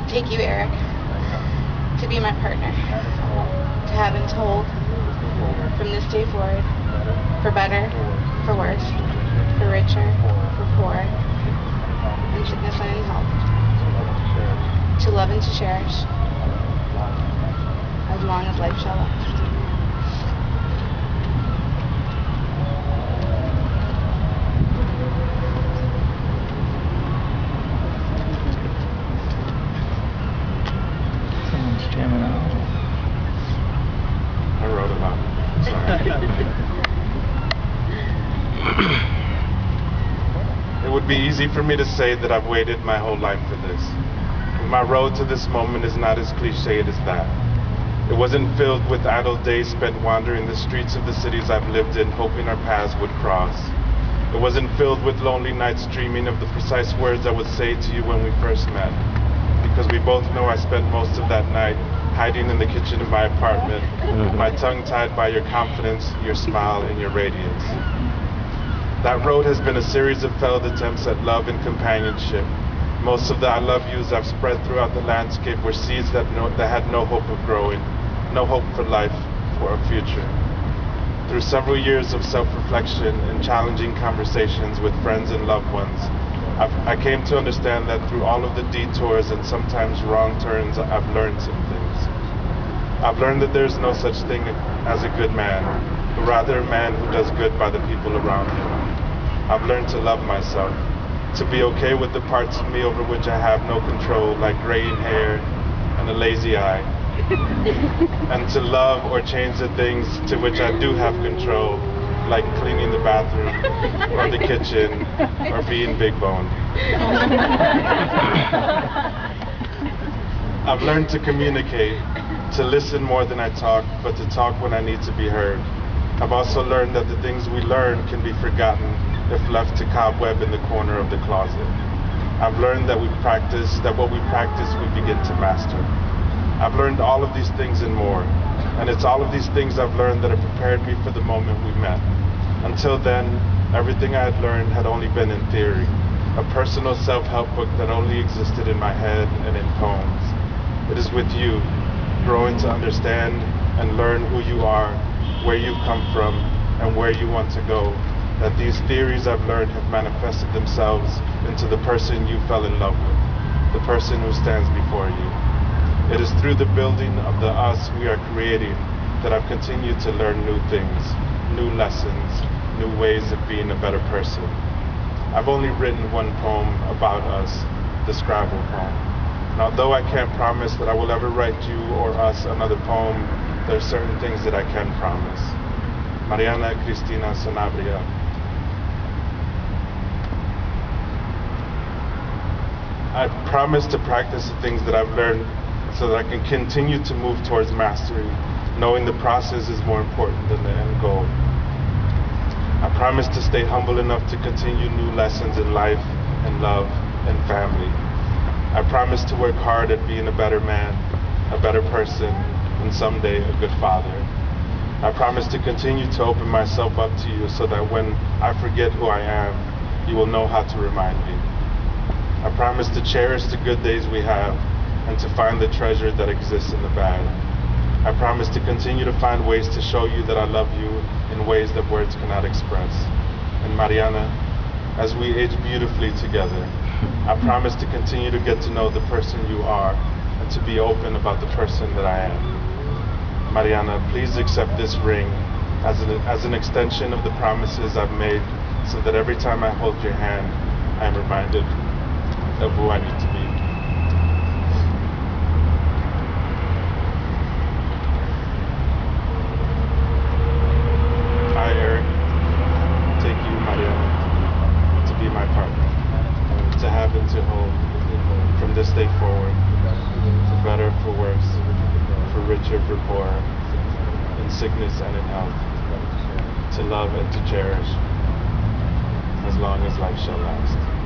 take you, Eric, to be my partner, to have and to hold from this day forward, for better, for worse, for richer, for poor, in sickness and in health, to love and to cherish, as long as life shall last. Someone's jamming out. I wrote about it. Sorry. It would be easy for me to say that I've waited my whole life for this. But my road to this moment is not as cliched as that. It wasn't filled with idle days spent wandering the streets of the cities I've lived in, hoping our paths would cross. It wasn't filled with lonely nights dreaming of the precise words I would say to you when we first met. Because we both know I spent most of that night hiding in the kitchen of my apartment, my tongue tied by your confidence, your smile, and your radiance. That road has been a series of failed attempts at love and companionship. Most of the I love yous I've spread throughout the landscape were seeds that had no hope of growing, no hope for life, for a future. Through several years of self-reflection and challenging conversations with friends and loved ones, I came to understand that through all of the detours and sometimes wrong turns, I've learned some things. I've learned that there's no such thing as a good man, but rather a man who does good by the people around him. I've learned to love myself, to be okay with the parts of me over which I have no control, like graying hair and a lazy eye, and to love or change the things to which I do have control, like cleaning the bathroom or the kitchen or being big boned. I've learned to communicate, to listen more than I talk, but to talk when I need to be heard. I've also learned that the things we learn can be forgotten if left to cobweb in the corner of the closet. I've learned that what we practice we begin to master. I've learned all of these things and more, and it's all of these things I've learned that have prepared me for the moment we met. Until then, everything I had learned had only been in theory, a personal self-help book that only existed in my head and in poems. It is with you, growing to understand and learn who you are, where you've come from, and where you want to go, that these theories I've learned have manifested themselves into the person you fell in love with, the person who stands before you. It is through the building of the us we are creating that I've continued to learn new things, new lessons, new ways of being a better person. I've only written one poem about us, the Scrabble poem. And although I can't promise that I will ever write you or us another poem, there are certain things that I can promise. Mariana Cristina Sanabria. I promise to practice the things that I've learned so that I can continue to move towards mastery, knowing the process is more important than the end goal. I promise to stay humble enough to continue new lessons in life and love and family. I promise to work hard at being a better man, a better person, and someday a good father. I promise to continue to open myself up to you so that when I forget who I am, you will know how to remind me. I promise to cherish the good days we have and to find the treasure that exists in the bad. I promise to continue to find ways to show you that I love you in ways that words cannot express. And Mariana, as we age beautifully together, I promise to continue to get to know the person you are and to be open about the person that I am. Mariana, please accept this ring as an extension of the promises I've made so that every time I hold your hand, I am reminded of who I need to be. I, Eric, take you, Mariana, to be my partner, to have and to hold from this day forward, for better, for worse, for richer, for poorer, in sickness and in health, to love and to cherish, as long as life shall last.